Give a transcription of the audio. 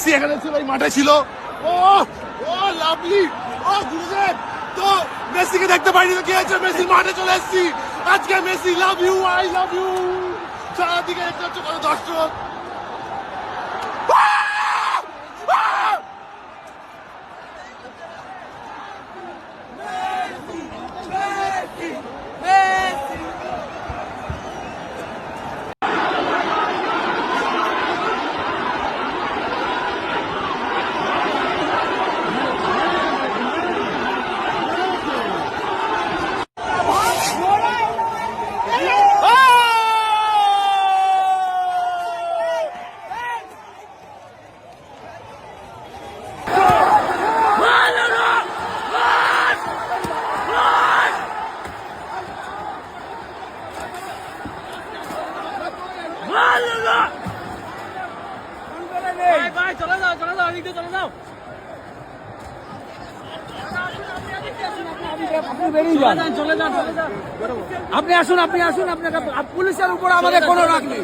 Messi এখানে ছিল, এই মাঠে ছিল। ও ও লাভলি, ও গুরুদেব। তো মেসিকে দেখতে পাইনি তো কি হয়েছে, মেসির মাঠে চলে এসেছি আজকে। Messi love you, I love you. চারদিকে দেখতে হচ্ছে কত দর্শক। আপনি আসুন, আপনাকে পুলিশের উপর আমাদের কোনো রাগ নেই।